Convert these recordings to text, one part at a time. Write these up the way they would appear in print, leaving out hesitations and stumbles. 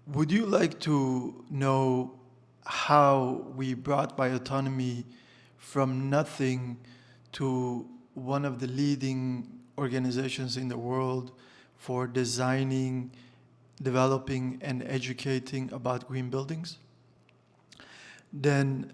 Would you like to know how we brought bioautonomy from nothing to one of the leading organizations in the world for designing, developing, and educating about green buildings? Then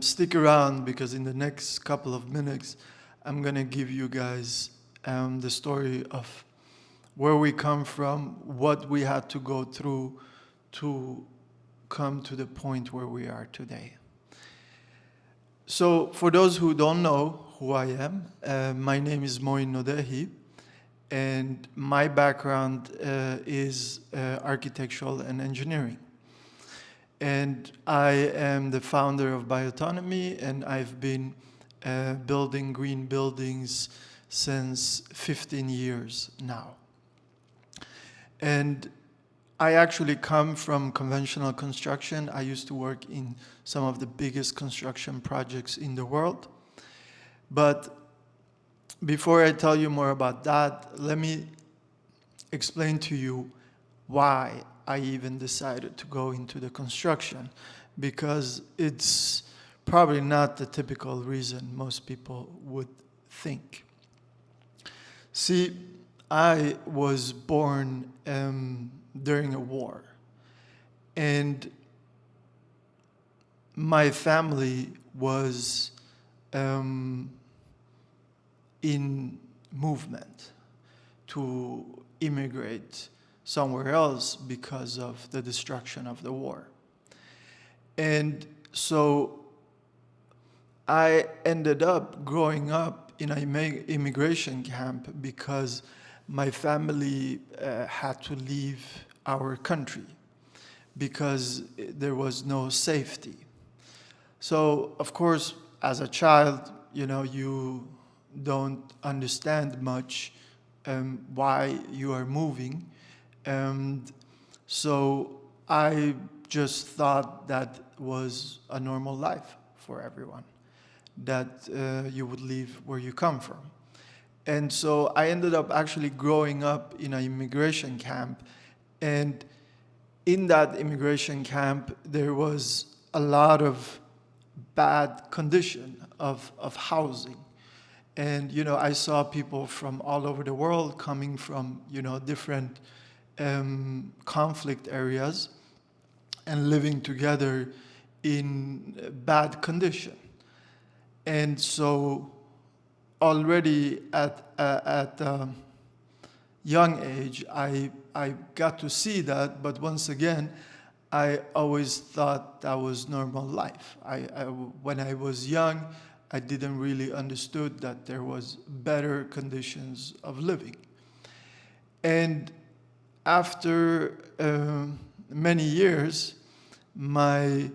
stick around because in the next couple of minutes, I'm going to give you guys the story of where we come from, what we had to go through to come to the point where we are today. So for those who don't know who I am, my name is Moin Nodehi, and my background is architectural and engineering. And I am the founder of Bioautonomy, and I've been building green buildings since 15 years now. And I actually come from conventional construction. I used to work in some of the biggest construction projects in the world. But before I tell you more about that, let me explain to you why I even decided to go into the construction, because it's probably not the typical reason most people would think. See, I was born during a war, and my family was in movement to immigrate somewhere else because of the destruction of the war. And so I ended up growing up in an immigration camp because my family had to leave our country because there was no safety. So, of course, as a child, you don't understand much why you are moving. And so I just thought that was a normal life for everyone, that you would leave where you come from. And so I ended up actually growing up in an immigration camp. And in that immigration camp, there was a lot of bad condition of housing. And, I saw people from all over the world coming from, different conflict areas and living together in bad condition. And so already at a young age, I got to see that, but once again, I always thought that was normal life. When I was young, I didn't really understood that there was better conditions of living. And after many years, my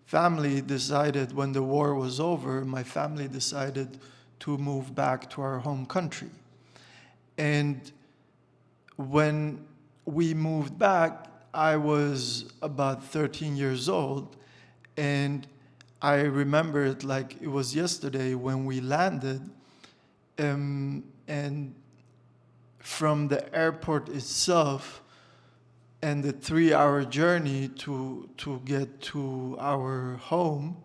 family decided, when the war was over, my family decided to move back to our home country. And when we moved back, I was about 13 years old, and I remember it like it was yesterday when we landed, and from the airport itself and the 3-hour journey to get to our home,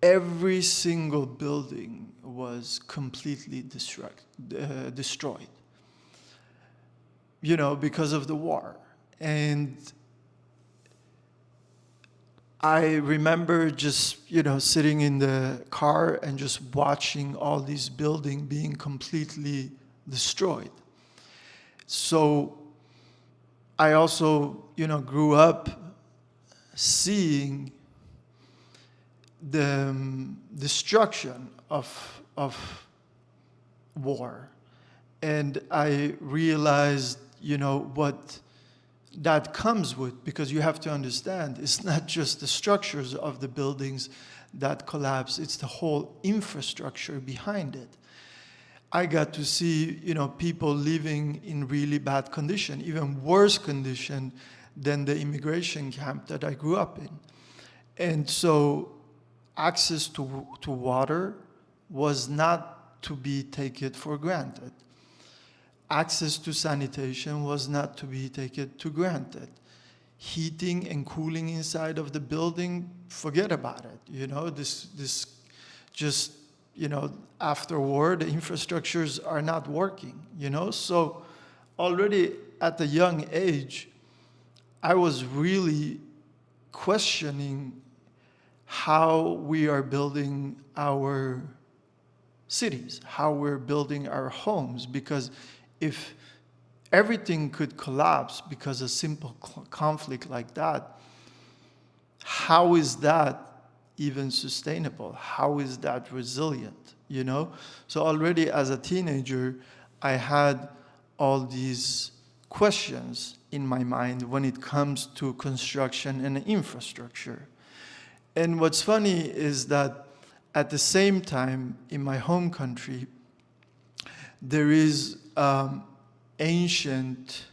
every single building was completely destroyed, because of the war. And I remember just, sitting in the car and just watching all these buildings being completely destroyed. So I also, grew up seeing the destruction of war. And I realized, what that comes with, because you have to understand, it's not just the structures of the buildings that collapse, it's the whole infrastructure behind it. I got to see, people living in really bad condition, even worse condition than the immigration camp that I grew up in. And so access to water was not to be taken for granted. Access to sanitation was not to be taken for granted. heating and cooling inside of the building, forget about it. This just, afterward, the infrastructures are not working. So already at a young age, I was really questioning how we are building our cities, how we're building our homes, because if everything could collapse because of simple conflict like that, how is that even sustainable? How is that resilient? So already as a teenager, I had all these questions in my mind when it comes to construction and infrastructure. And what's funny is that at the same time, in my home country, there is ancient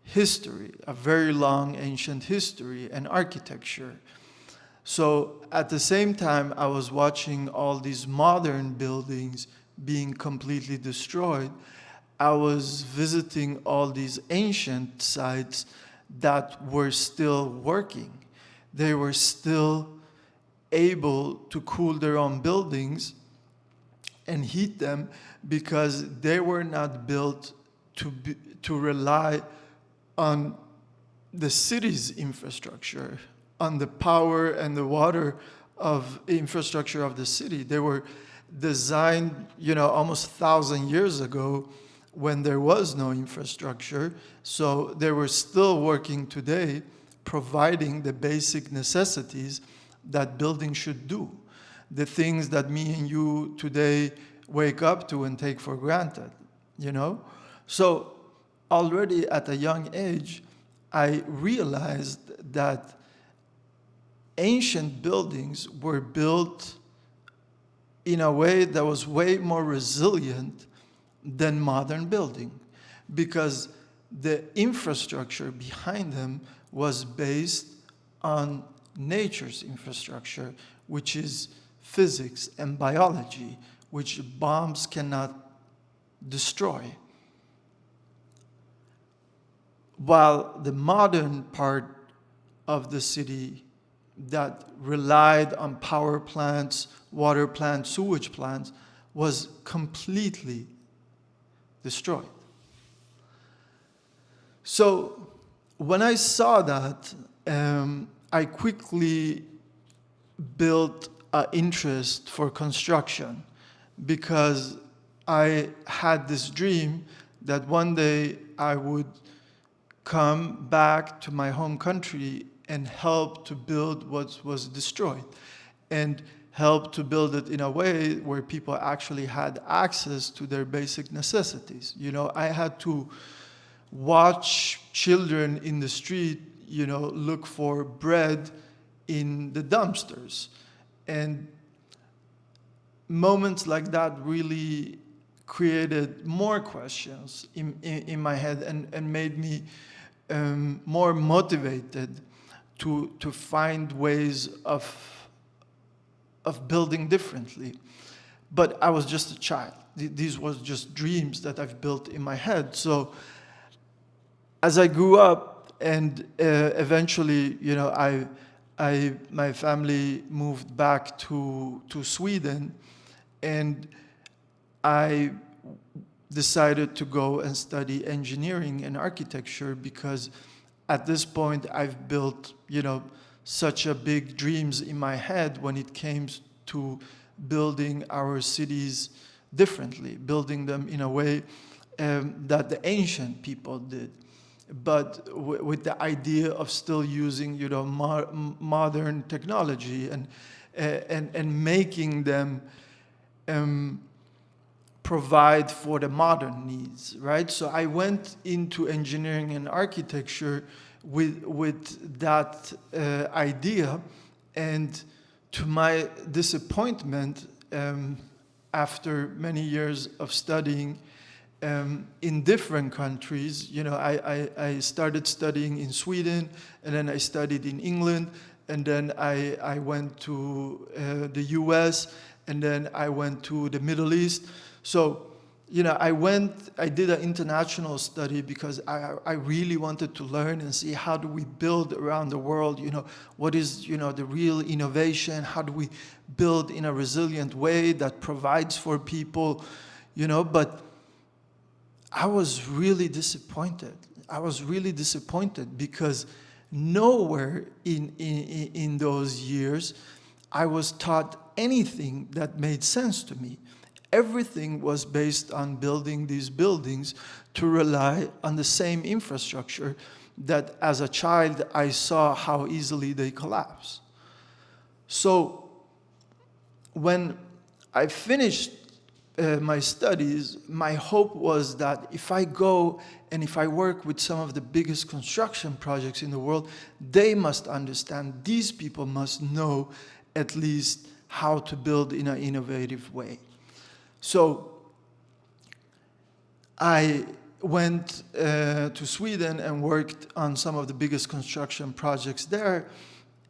history, a very long ancient history and architecture. So at the same time, I was watching all these modern buildings being completely destroyed. I was visiting all these ancient sites that were still working. They were still able to cool their own buildings and heat them because they were not built to rely on the city's infrastructure, on the power and the water of infrastructure of the city. They were designed, almost 1,000 years ago when there was no infrastructure. So they were still working today, providing the basic necessities that buildings should do. The things that me and you today wake up to and take for granted. So already at a young age, I realized that ancient buildings were built in a way that was way more resilient than modern building, because the infrastructure behind them was based on nature's infrastructure, which is physics and biology, which bombs cannot destroy. While the modern part of the city that relied on power plants, water plants, sewage plants, was completely destroyed. So when I saw that, I quickly built an interest for construction, because I had this dream that one day I would come back to my home country and help to build what was destroyed, and help to build it in a way where people actually had access to their basic necessities. I had to watch children in the street, look for bread in the dumpsters. And moments like that really created more questions in my head, and made me more motivated to find ways of building differently. But I was just a child. These were just dreams that I've built in my head. So as I grew up, and eventually, my family moved back to Sweden, and I decided to go and study engineering and architecture, because at this point I've built, such a big dreams in my head when it came to building our cities differently, building them in a way that the ancient people did, but with the idea of still using, modern technology, and making them provide for the modern needs, right? So I went into engineering and architecture with that idea, and to my disappointment, after many years of studying in different countries, I started studying in Sweden, and then I studied in England, and then I went to the US, and then I went to the Middle East. So, I did an international study because I really wanted to learn and see how do we build around the world, what is, the real innovation, how do we build in a resilient way that provides for people, but I was really disappointed. I was really disappointed because nowhere in those years I was taught anything that made sense to me. Everything was based on building these buildings to rely on the same infrastructure that as a child I saw how easily they collapse. So when I finished my studies, my hope was that if I go and if I work with some of the biggest construction projects in the world, they must understand, these people must know at least how to build in an innovative way. So I went to Sweden and worked on some of the biggest construction projects there,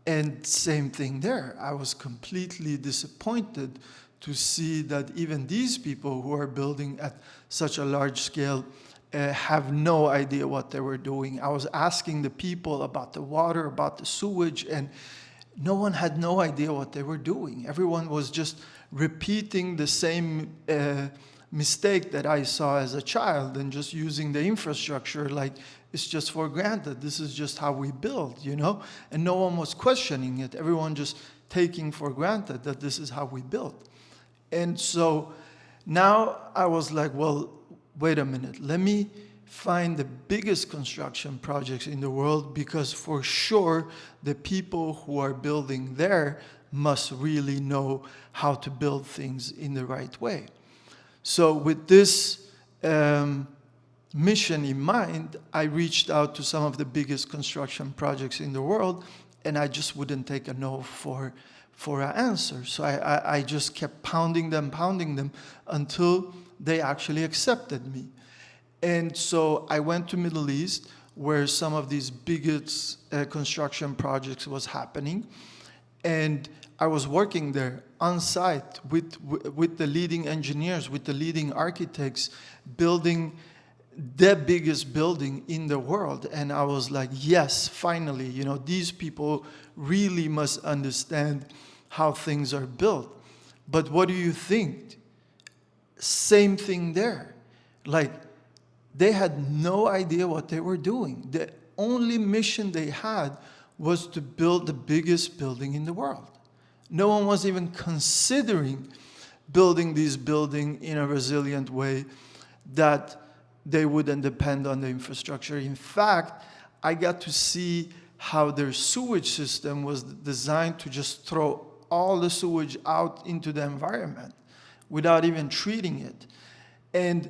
and same thing there. I was completely disappointed to see that even these people who are building at such a large scale have no idea what they were doing. I was asking the people about the water, about the sewage, and no one had no idea what they were doing. Everyone was just repeating the same mistake that I saw as a child and just using the infrastructure like it's just for granted. This is just how we build, And no one was questioning it. Everyone just taking for granted that this is how we build. And so now I was like, well, wait a minute. Let me find the biggest construction projects in the world, because for sure the people who are building there must really know how to build things in the right way. So with this mission in mind, I reached out to some of the biggest construction projects in the world, and I just wouldn't take a no for an answer. So I just kept pounding them until they actually accepted me. And so I went to Middle East, where some of these biggest construction projects was happening. And I was working there on site with the leading engineers, with the leading architects, building the biggest building in the world. And I was like, yes, finally, these people really must understand how things are built. But what do you think? Same thing there. Like, they had no idea what they were doing. The only mission they had was to build the biggest building in the world. No one was even considering building this building in a resilient way that they wouldn't depend on the infrastructure. In fact, I got to see how their sewage system was designed to just throw all the sewage out into the environment without even treating it. And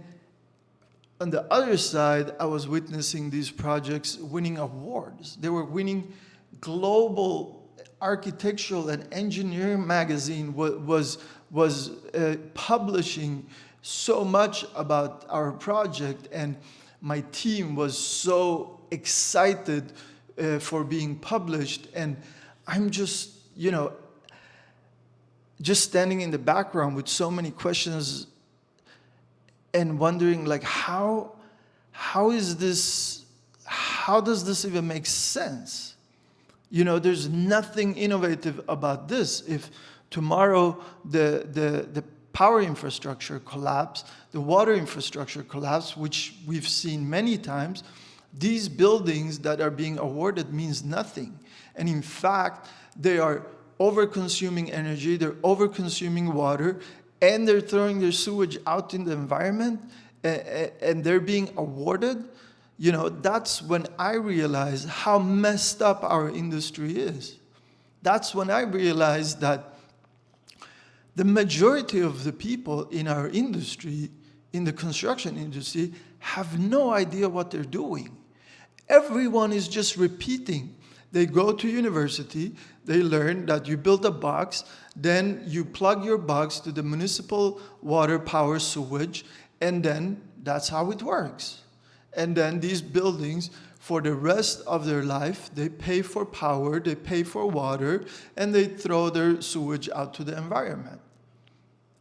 on the other side, I was witnessing these projects winning awards. They were winning global architectural and engineering magazine was publishing so much about our project, and my team was so excited for being published. And I'm just, just standing in the background with so many questions and wondering, like, how does this even make sense? There's nothing innovative about this. If tomorrow the power infrastructure collapse, the water infrastructure collapse, which we've seen many times, these buildings that are being awarded means nothing. And in fact, they are over-consuming energy, they're over-consuming water, and they're throwing their sewage out in the environment, and they're being awarded. That's when I realized how messed up our industry is. That's when I realized that the majority of the people in our industry, in the construction industry, have no idea what they're doing. Everyone is just repeating. They go to university, they learn that you build a box, then you plug your box to the municipal water, power, sewage, and then that's how it works. And then these buildings, for the rest of their life, they pay for power, they pay for water, and they throw their sewage out to the environment.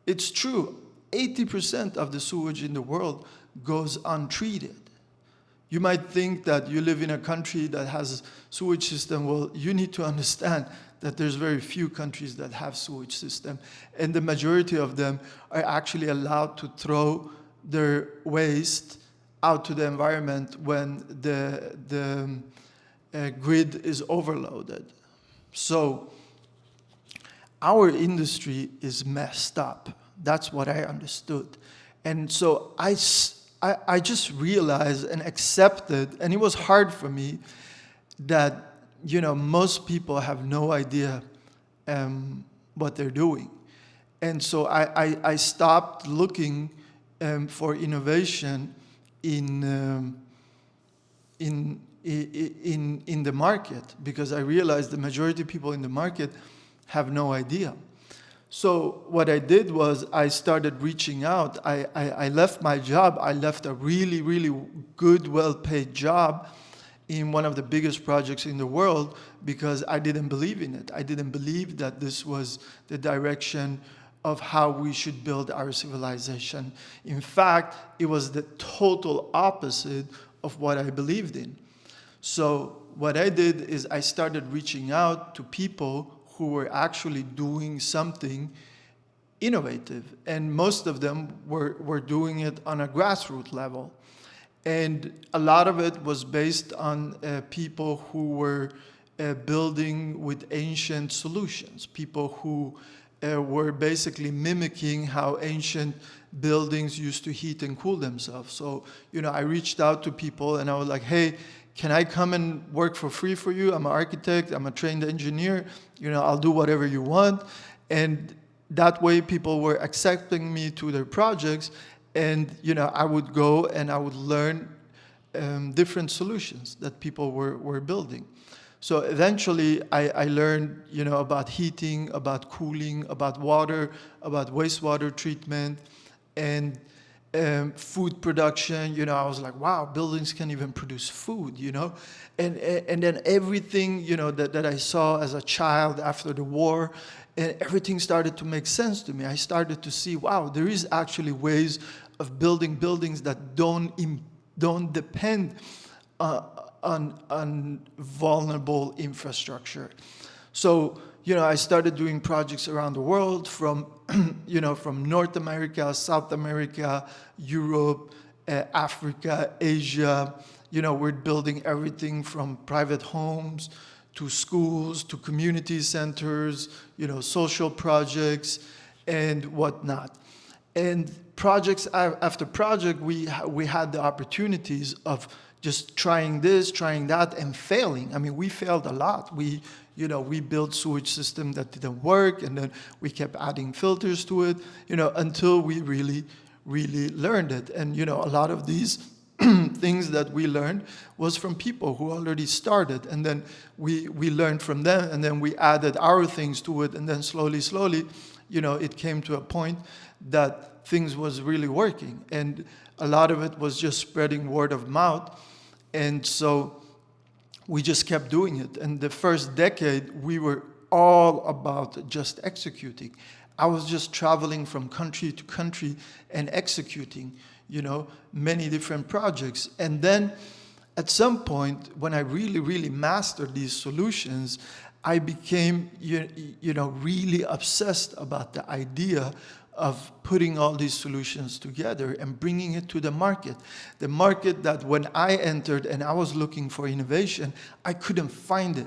It's true. 80% of the sewage in the world goes untreated. You might think that you live in a country that has a sewage system. Well, you need to understand that there's very few countries that have sewage system, and the majority of them are actually allowed to throw their waste out to the environment when the grid is overloaded. So our industry is messed up. That's what I understood. And so I just realized and accepted, and it was hard for me, that most people have no idea what they're doing. And so I stopped looking for innovation in the market, because I realized the majority of people in the market have no idea. So what I did was I started reaching out. I left my job. I left a really, really good, well-paid job in one of the biggest projects in the world, because I didn't believe in it. I didn't believe that this was the direction of how we should build our civilization. In fact, it was the total opposite of what I believed in. So what I did is I started reaching out to people who were actually doing something innovative. And most of them were doing it on a grassroots level. And a lot of it was based on people who were building with ancient solutions, people who were basically mimicking how ancient buildings used to heat and cool themselves. So, I reached out to people and I was like, hey, can I come and work for free for you? I'm an architect, I'm a trained engineer, I'll do whatever you want. And that way people were accepting me to their projects, and I would go and I would learn different solutions that people were building. So eventually I learned about heating, about cooling, about water, about wastewater treatment, and food production. I was like, wow, buildings can even produce food, and then everything that I saw as a child after the war, and everything started to make sense to me. I started to see, wow, there is actually ways of building buildings that don't depend on vulnerable infrastructure. So I started doing projects around the world, from from North America, South America, Europe, Africa, Asia. We're building everything from private homes to schools to community centers, social projects and whatnot. And projects after project, we had the opportunities of just trying this, trying that, and failing. I mean, we failed a lot. We built sewage system that didn't work, and then we kept adding filters to it, until we really, really learned it. And, a lot of these things that we learned was from people who already started, and then we learned from them, and then we added our things to it, and then slowly, it came to a point that things was really working. And a lot of it was just spreading word of mouth. And so we just kept doing it. And the first decade, we were all about just executing. I was just traveling from country to country and executing, many different projects. And then at some point, when I really, really mastered these solutions, I became, really obsessed about the idea of putting all these solutions together and bringing it to the market. The market that when I entered and I was looking for innovation, I couldn't find it,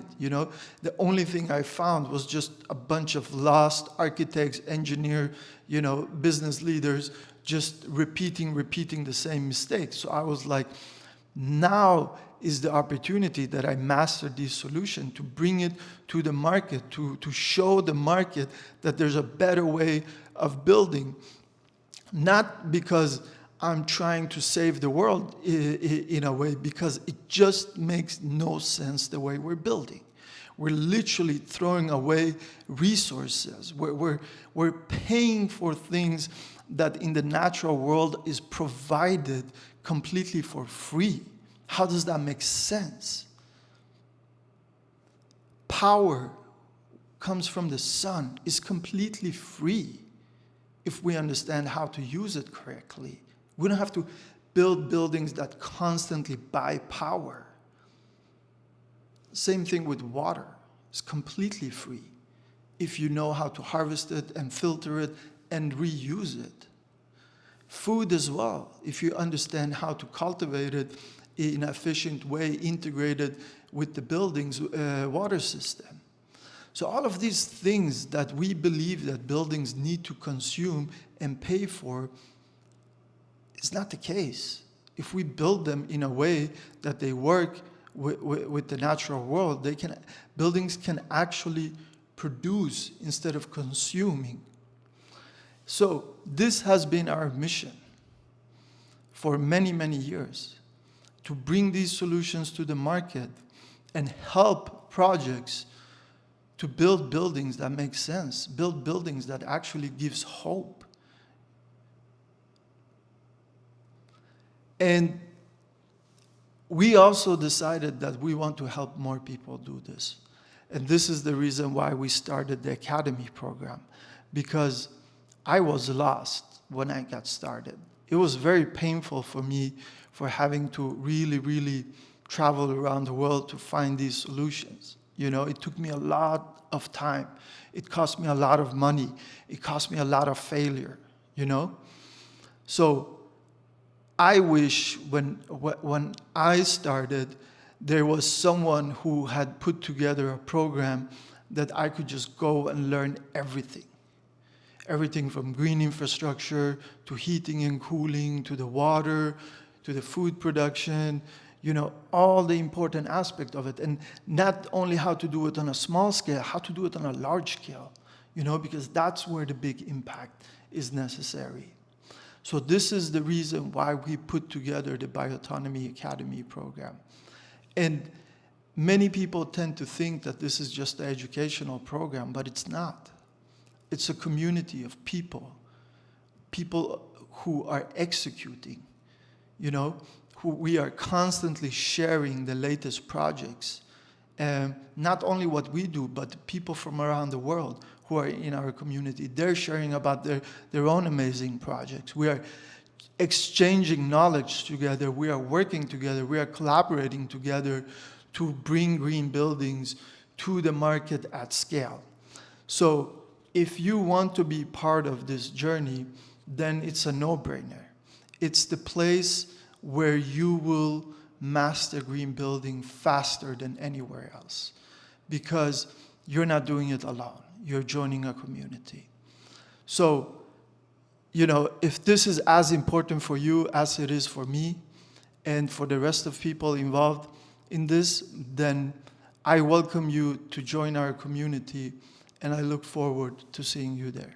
The only thing I found was just a bunch of lost architects, engineers, business leaders, just repeating the same mistakes. So I was like, now is the opportunity that I mastered this solution to bring it to the market, to show the market that there's a better way of building. Not because I'm trying to save the world in a way, because it just makes no sense the way we're building. We're literally throwing away resources. We're paying for things that in the natural world is provided completely for free. How does that make sense? Power comes from the sun, is completely free. if we understand how to use it correctly. We don't have to build buildings that constantly buy power. Same thing with water. It's completely free if you know how to harvest it and filter it and reuse it. Food as well, if you understand how to cultivate it in an efficient way, integrated with the building's water system. So all of these things that we believe that buildings need to consume and pay for is not the case. If we build them in a way that they work with the natural world, buildings can actually produce instead of consuming. So this has been our mission for many, many years, to bring these solutions to the market and help projects to build buildings that make sense, build buildings that actually gives hope. And we also decided that we want to help more people do this. And this is the reason why we started the Academy program, because I was lost when I got started. It was very painful for me for having to really, really travel around the world to find these solutions. You know, it took me a lot of time. It cost me a lot of money. It cost me a lot of failure, you know? So I wish when I started, there was someone who had put together a program that I could just go and learn everything. Everything from green infrastructure to heating and cooling, to the water, to the food production, you know, all the important aspect of it. And not only how to do it on a small scale, how to do it on a large scale, you know, because that's where the big impact is necessary. So this is the reason why we put together the Bioautonomy Academy program. And many people tend to think that this is just an educational program, but it's not. It's a community of people who are executing, you know, who we are constantly sharing the latest projects. Not only what we do, but people from around the world who are in our community. They're sharing about their own amazing projects. We are exchanging knowledge together. We are working together. We are collaborating together to bring green buildings to the market at scale. So if you want to be part of this journey, then it's a no-brainer. It's the place where you will master green building faster than anywhere else, because you're not doing it alone. You're joining a community. So, you know, if this is as important for you as it is for me and for the rest of people involved in this, then I welcome you to join our community, and I look forward to seeing you there.